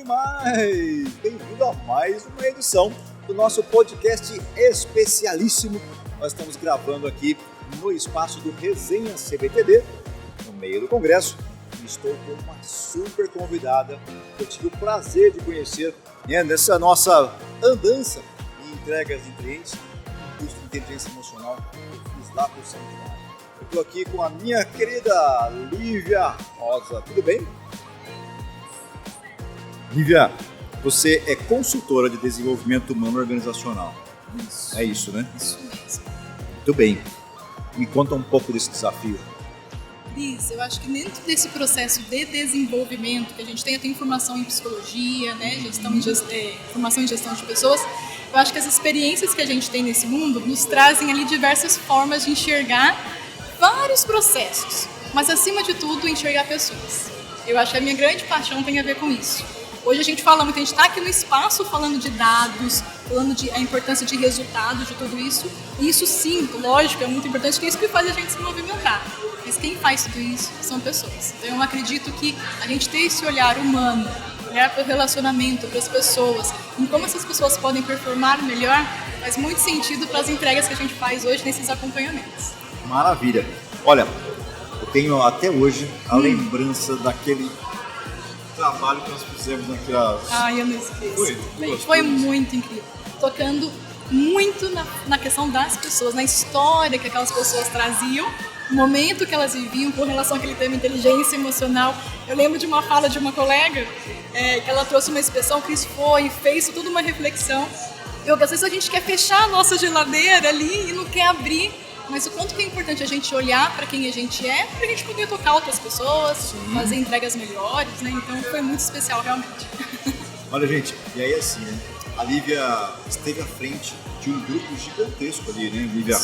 demais! Bem-vindo a mais uma edição do nosso podcast especialíssimo. Nós estamos gravando aqui no espaço do Resenha CBTD, no meio do congresso. E estou com uma super convidada que eu tive o prazer de conhecer nessa nossa andança em entregas de clientes, um curso de inteligência emocional que eu fiz lá por São Paulo. Eu estou aqui com a minha querida Lívia Rosa. Tudo bem? Lívia, você é consultora de desenvolvimento humano organizacional. Isso. É isso, né? Isso mesmo. Muito bem. Me conta um pouco desse desafio. Cris, eu acho que dentro desse processo de desenvolvimento que a gente tem, eu tenho formação em psicologia, né, formação em gestão de pessoas, eu acho que as experiências que a gente tem nesse mundo nos trazem ali diversas formas de enxergar vários processos, mas acima de tudo enxergar pessoas. Eu acho que a minha grande paixão tem a ver com isso. Hoje a gente fala muito, a gente está aqui no espaço falando de dados, falando de a importância de resultados, de tudo isso. E isso sim, lógico, é muito importante, que é isso que faz a gente se movimentar. Mas quem faz tudo isso são pessoas. Então eu acredito que a gente ter esse olhar humano, olhar para o relacionamento, para as pessoas, em como essas pessoas podem performar melhor, faz muito sentido para as entregas que a gente faz hoje nesses acompanhamentos. Maravilha. Olha, eu tenho até hoje a lembrança daquele trabalho que nós fizemos naquelas... Ai, eu não esqueço. Foi muito incrível. Tocando muito na questão das pessoas, na história que aquelas pessoas traziam, o momento que elas viviam com relação àquele tema inteligência emocional. Eu lembro de uma fala de uma colega, que ela trouxe uma expressão, que isso foi, fez toda uma reflexão. Às vezes a gente quer fechar a nossa geladeira ali e não quer abrir, mas o quanto que é importante a gente olhar para quem a gente é, para a gente poder tocar outras pessoas, fazer entregas melhores, né? Então foi muito especial, realmente. Olha, gente, e aí assim, né? A Lívia esteve à frente de um grupo gigantesco ali, né, Lívia?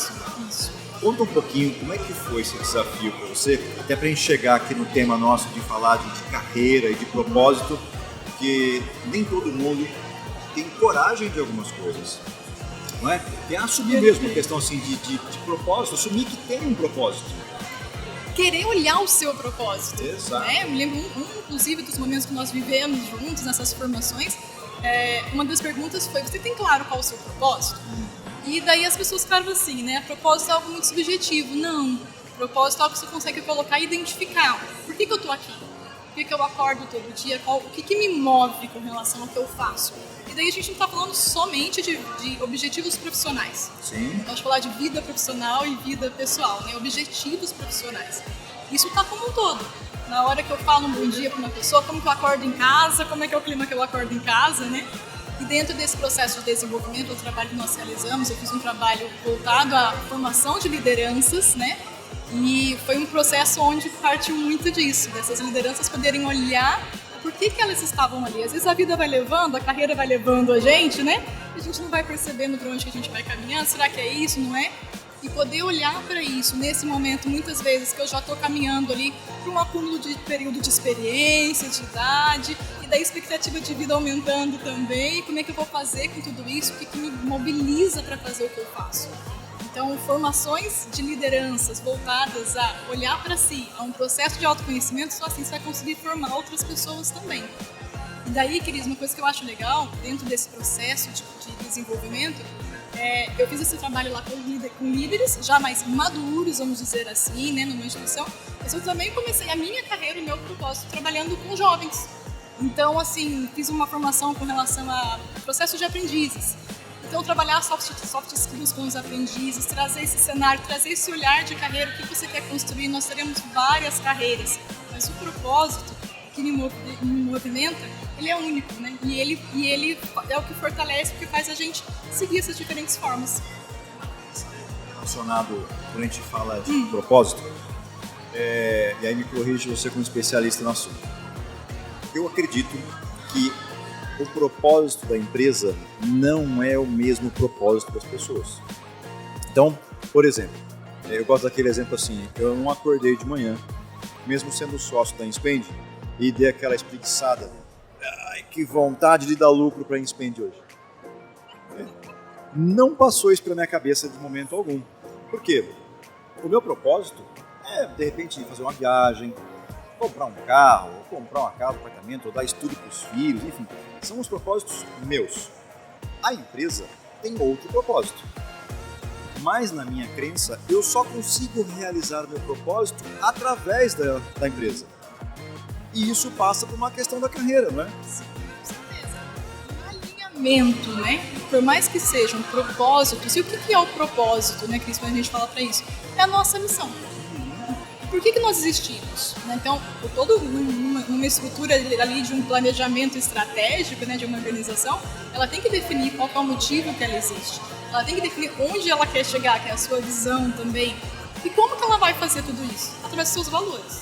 Isso. Conta um pouquinho como é que foi esse desafio para você, até para a gente chegar aqui no tema nosso de falar de carreira e de propósito, porque nem todo mundo tem coragem de algumas coisas. Não é? Tem a assumir mesmo a questão assim, de propósito, assumir que tem um propósito. Querer olhar o seu propósito. Exato. Né? Eu me lembro, inclusive, dos momentos que nós vivemos juntos nessas formações, uma das perguntas foi, você tem claro qual é o seu propósito? E daí as pessoas ficaram assim, né? Propósito é algo muito subjetivo. Não. Propósito é algo que você consegue colocar e identificar. Por que eu estou aqui? Por que eu acordo todo dia? O que me move com relação ao que eu faço? E daí a gente não está falando somente de objetivos profissionais. Sim. Nós falar de vida profissional e vida pessoal, né? Objetivos profissionais. Isso está como um todo. Na hora que eu falo um bom dia para uma pessoa, como que eu acordo em casa, como é que é o clima que eu acordo em casa, né? E dentro desse processo de desenvolvimento, o trabalho que nós realizamos, eu fiz um trabalho voltado à formação de lideranças, né? E foi um processo onde partiu muito disso, dessas lideranças poderem olhar por que elas estavam ali. Às vezes a vida vai levando, a carreira vai levando a gente, né? E a gente não vai percebendo para onde que a gente vai caminhando, será que é isso, não é? E poder olhar para isso nesse momento, muitas vezes que eu já estou caminhando ali para um acúmulo de período de experiência, de idade, e da expectativa de vida aumentando também, como é que eu vou fazer com tudo isso, o que me mobiliza para fazer o que eu faço. Então, formações de lideranças voltadas a olhar para si, a um processo de autoconhecimento, só assim você vai conseguir formar outras pessoas também. E daí, Cris, uma coisa que eu acho legal, dentro desse processo de desenvolvimento, eu fiz esse trabalho lá com líderes já mais maduros, vamos dizer assim, né, numa instituição, mas eu também comecei a minha carreira, o meu propósito, trabalhando com jovens. Então, assim, fiz uma formação com relação a processo de aprendizes. Então, trabalhar soft skills com os aprendizes, trazer esse cenário, trazer esse olhar de carreira, o que você quer construir. Nós teremos várias carreiras, mas o propósito que me movimenta, ele é único, né? E ele é o que fortalece, porque faz a gente seguir essas diferentes formas. Relacionado, quando a gente fala de propósito, e aí me corrige você como especialista no assunto. Eu acredito que o propósito da empresa não é o mesmo propósito das pessoas. Então, por exemplo, eu gosto daquele exemplo assim, eu não acordei de manhã, mesmo sendo sócio da Inspend, e dei aquela espreguiçada. Ai, que vontade de dar lucro para a Inspend hoje. Não passou isso pela minha cabeça de momento algum. Por quê? O meu propósito é, de repente, fazer uma viagem, comprar um carro, ou comprar uma casa, um apartamento, ou dar estudo para os filhos, enfim, são os propósitos meus. A empresa tem outro propósito. Mas na minha crença, eu só consigo realizar meu propósito através da empresa. E isso passa por uma questão da carreira, não é? Sim, com certeza. Um alinhamento, né? Por mais que seja um propósito, e o que é o propósito, né, Cris, quando a gente fala para isso? É a nossa missão. Por que nós existimos? Então, toda uma estrutura ali de um planejamento estratégico, né, de uma organização, ela tem que definir qual é o motivo que ela existe. Ela tem que definir onde ela quer chegar, que é a sua visão também. E como que ela vai fazer tudo isso? Através dos seus valores.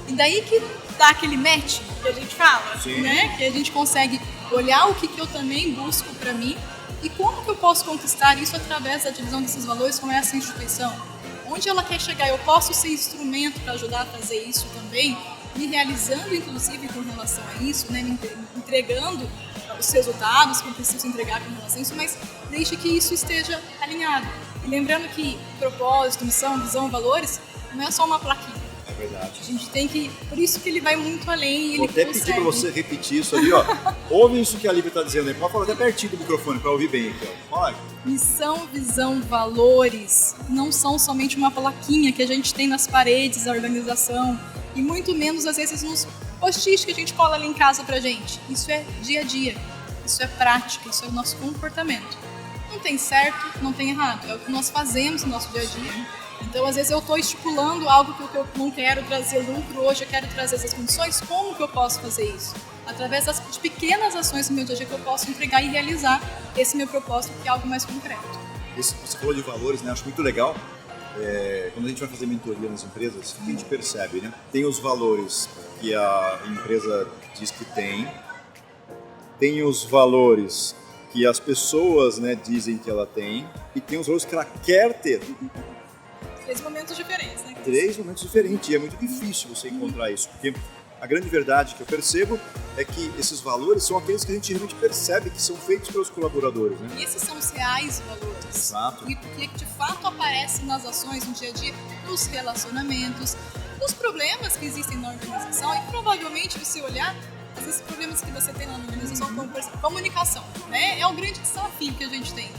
E daí que dá aquele match que a gente fala, né? Que a gente consegue olhar o que eu também busco para mim e como que eu posso conquistar isso através da divisão desses valores com essa instituição. Onde ela quer chegar, eu posso ser instrumento para ajudar a fazer isso também, me realizando inclusive com relação a isso, né? Me entregando os resultados que eu preciso entregar com relação a isso, mas deixe que isso esteja alinhado. E lembrando que propósito, missão, visão, valores, não é só uma plaquinha. É verdade. A gente tem que... Por isso que ele vai muito além e Vou ele até consegue. pedir para você repetir isso ali, ó. Ouve isso que a Lívia está dizendo aí. Pode falar até pertinho do microfone para ouvir bem aqui, ó. Fala aí. Missão, visão, valores não são somente uma plaquinha que a gente tem nas paredes da organização e muito menos, às vezes, nos post-its que a gente cola ali em casa pra gente. Isso é dia a dia, isso é prática, isso é o nosso comportamento. Não tem certo, não tem errado, é o que nós fazemos no nosso dia a dia. Então, às vezes, eu estou estipulando algo que eu não quero trazer lucro hoje, eu quero trazer essas condições. Como que eu posso fazer isso? Através de pequenas ações no meu dia a dia que eu posso entregar e realizar esse meu propósito, que é algo mais concreto. Você falou de valores, né? Acho muito legal. Quando a gente vai fazer mentoria nas empresas, o que a gente percebe, né? Tem os valores que a empresa diz que tem os valores que as pessoas, né, dizem que ela tem, e tem os valores que ela quer ter. 3 momentos diferentes, né? 3 momentos diferentes, e é muito difícil você encontrar isso, porque a grande verdade que eu percebo é que esses valores são aqueles que a gente realmente percebe que são feitos pelos colaboradores, né? E esses são os reais valores. Exato. E que de fato aparecem nas ações, no dia a dia, nos relacionamentos, nos problemas que existem na organização e provavelmente, se olhar, esses problemas que você tem na organização, como por exemplo, comunicação, né? É o grande desafio que a gente tem.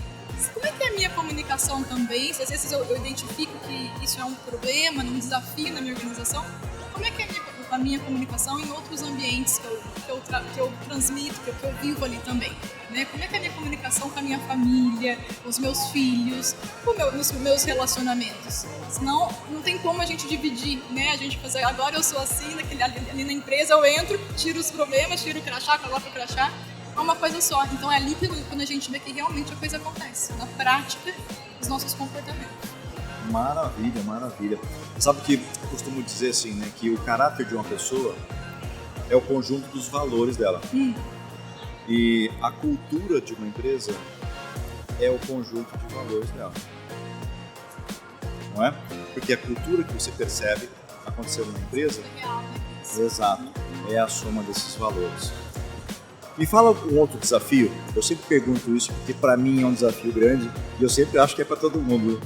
Como é que é a minha comunicação também? Se às vezes eu identifico que isso é um problema, um desafio na minha organização, como é que é a minha comunicação em outros ambientes que eu transmito, que eu vivo ali também? Né? Como é que é a minha comunicação com a minha família, com os meus filhos, com os meus relacionamentos? Senão, não tem como a gente dividir, né? A gente fazer, agora eu sou assim, ali na empresa eu entro, tiro os problemas, tiro o crachá, coloco o crachá, é uma coisa só. Então é ali quando a gente vê que realmente a coisa acontece, na prática, os nossos comportamentos. Maravilha, maravilha. Sabe que eu costumo dizer assim, né, que o caráter de uma pessoa é o conjunto dos valores dela. E a cultura de uma empresa é o conjunto de valores dela. Não é? Porque a cultura que você percebe acontecendo na empresa, exato, é a soma desses valores. Me fala um outro desafio. Eu sempre pergunto isso porque para mim é um desafio grande e eu sempre acho que é para todo mundo.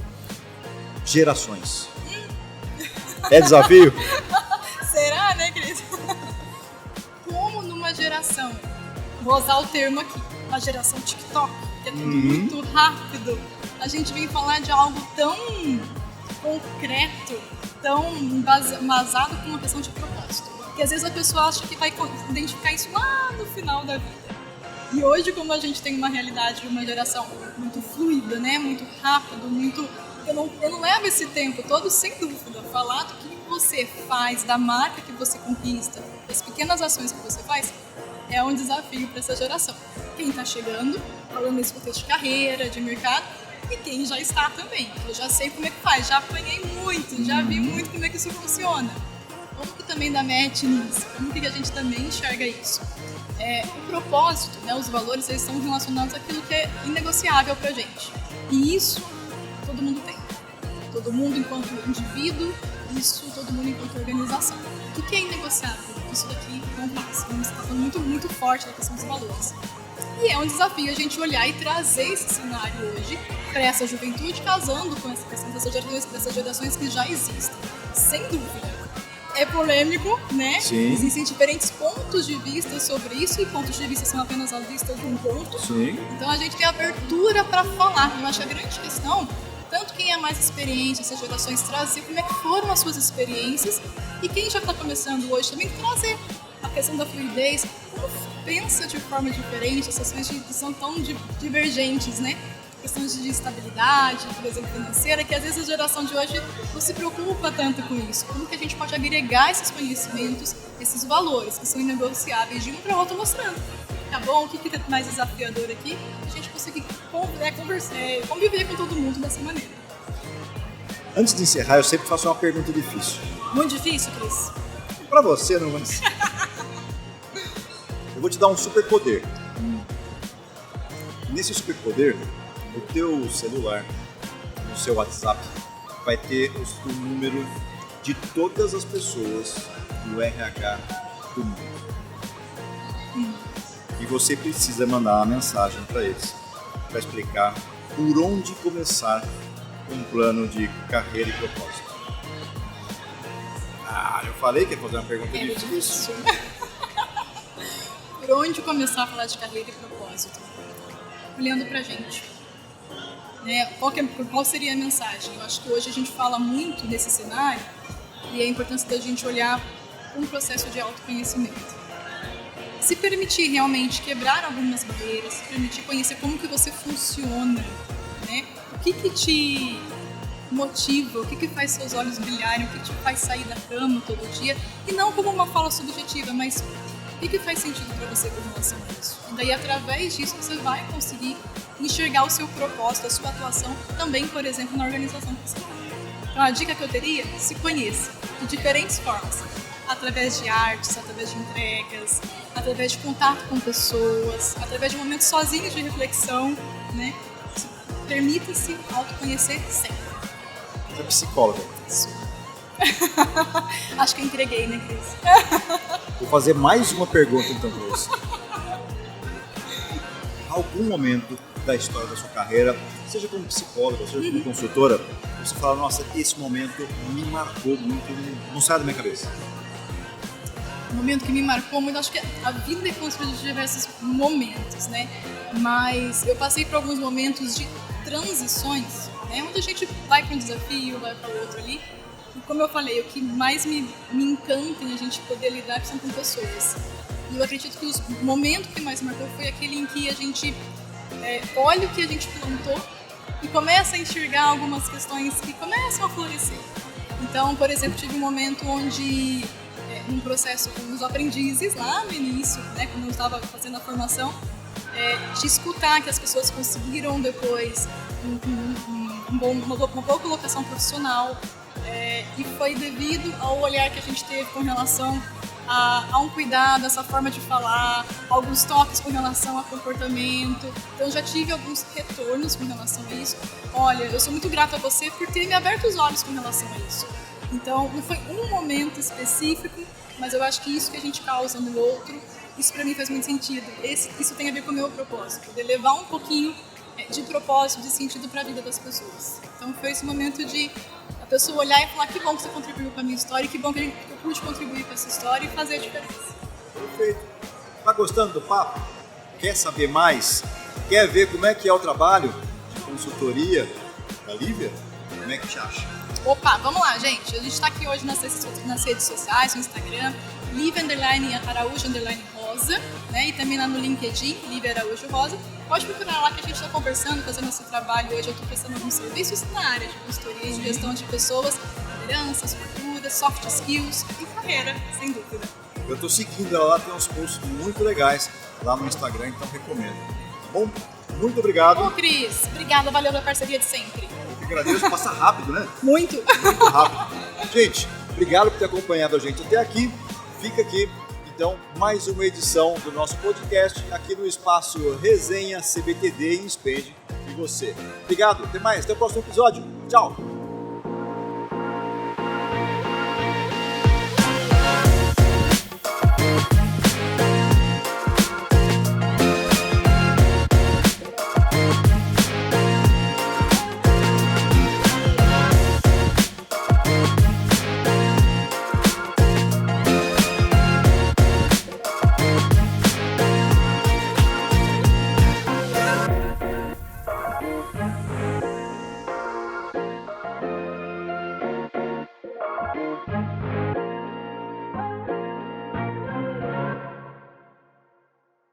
Gerações. É desafio? Será, né, Cris? Como numa geração, vou usar o termo aqui, uma geração TikTok, que é tudo muito rápido, a gente vem falar de algo tão concreto, tão embasado com uma questão de propósito, que às vezes a pessoa acha que vai identificar isso lá no final da vida. E hoje, como a gente tem uma realidade de uma geração muito fluida, né, muito rápido, muito... Eu não levo esse tempo todo, sem dúvida, falar do que você faz, da marca que você conquista, das pequenas ações que você faz, é um desafio para essa geração. Quem está chegando, falando nesse contexto de carreira, de mercado, e quem já está também. Eu já sei como é que faz, já apanhei muito, já vi muito como é que isso funciona. Como que também dá match nisso? Como que a gente também enxerga isso? O propósito, né, os valores, eles estão relacionados àquilo que é inegociável para a gente. E isso todo mundo tem. Todo mundo enquanto indivíduo, isso todo mundo enquanto organização. O que é inegociável? Isso daqui não passa. Vamos estar falando muito, muito forte da questão dos valores. E é um desafio a gente olhar e trazer esse cenário hoje para essa juventude, casando com essa questão dessas gerações que já existem. Sem dúvida. é polêmico, né? Sim. Existem diferentes pontos de vista sobre isso e pontos de vista são apenas a vista de um ponto. Sim. Então a gente tem abertura para falar. Eu acho que a grande questão, tanto quem é mais experiente, essas gerações, trazer como é que foram as suas experiências e quem já está começando hoje também trazer a questão da fluidez, como pensa de forma diferente, essas coisas que são tão divergentes, né? Questões de estabilidade, por exemplo, financeira, que às vezes a geração de hoje não se preocupa tanto com isso. Como que a gente pode agregar esses conhecimentos, esses valores que são inegociáveis de um para o outro, mostrando, tá bom? O que é mais desafiador aqui? A gente conseguir conviver com todo mundo dessa maneira. Antes de encerrar, eu sempre faço uma pergunta difícil. Muito difícil, Cris? Pra você, não vai ser. Eu vou te dar um superpoder. Nesse superpoder, o teu celular, no seu WhatsApp, vai ter o número de todas as pessoas do RH do mundo. E você precisa mandar uma mensagem para eles, para explicar por onde começar um plano de carreira e propósito. Eu falei que ia fazer uma pergunta difícil. Por onde começar a falar de carreira e propósito? Olhando pra gente. Qual seria a mensagem? Eu acho que hoje a gente fala muito nesse cenário e a importância da gente olhar um processo de autoconhecimento. Se permitir realmente quebrar algumas barreiras, se permitir conhecer como que você funciona, né? O que te motiva, o que faz seus olhos brilharem, o que te faz sair da cama todo dia, e não como uma fala subjetiva, mas o que faz sentido para você com relação a isso. E daí, através disso, você vai conseguir enxergar o seu propósito, a sua atuação também, por exemplo, na organização que você está. Então, a dica que eu teria, se conheça de diferentes formas, através de artes, através de entregas, através de contato com pessoas, através de momentos sozinhos de reflexão, né? Permita-se autoconhecer sempre. Você é psicóloga. Isso. Acho que eu entreguei, né, Cris? Vou fazer mais uma pergunta então para você. Algum momento da história da sua carreira, seja como psicóloga, seja como consultora, você fala, nossa, esse momento me marcou muito, não sai da minha cabeça. Um momento que me marcou muito, acho que a vida é construída de diversos momentos, né? Mas eu passei por alguns momentos de transições, né? Onde a gente vai para um desafio, vai para outro ali. E como eu falei, o que mais me encanta em a gente poder lidar são com pessoas. E eu acredito que o momento que mais marcou foi aquele em que a gente olha o que a gente plantou e começa a enxergar algumas questões que começam a florescer. Então, por exemplo, tive um momento onde, num processo com os aprendizes, lá no início, né, quando eu estava fazendo a formação, de escutar que as pessoas conseguiram depois uma boa colocação profissional, e foi devido ao olhar que a gente teve com relação a um cuidado, essa forma de falar, alguns toques com relação a comportamento. Então já tive alguns retornos com relação a isso. Olha, eu sou muito grata a você por ter me aberto os olhos com relação a isso. Então não foi um momento específico, mas eu acho que isso que a gente causa no outro, isso para mim faz muito sentido. Isso tem a ver com o meu propósito, de levar um pouquinho de propósito, de sentido para a vida das pessoas. Então foi esse momento de a pessoa olhar e falar, que bom que você contribuiu com a minha história, que bom que eu pude contribuir com essa história e fazer a diferença. Perfeito. Tá gostando do papo? Quer saber mais? Quer ver como é que é o trabalho de consultoria da Lívia? Como é que te acha? Opa, vamos lá, gente. A gente está aqui hoje nas redes sociais, no Instagram, Lívia_Araújo_Rosa, né? E também lá no LinkedIn, Lívia Araújo Rosa. Pode procurar lá que a gente está conversando, fazendo esse trabalho. Hoje eu estou prestando alguns serviços na área de consultoria e de gestão de pessoas, lideranças, culturas, soft skills e carreira, sem dúvida. Eu estou seguindo ela lá, tem uns posts muito legais lá no Instagram, então recomendo. Tá bom? Muito obrigado. Ô, Cris, obrigada, valeu pela parceria de sempre. Eu que agradeço, passa rápido, né? Muito. Muito rápido. Gente, obrigado por ter acompanhado a gente até aqui. Fica aqui, então, mais uma edição do nosso podcast aqui no espaço Resenha CBTD em Expand e você. Obrigado, até mais, até o próximo episódio. Tchau!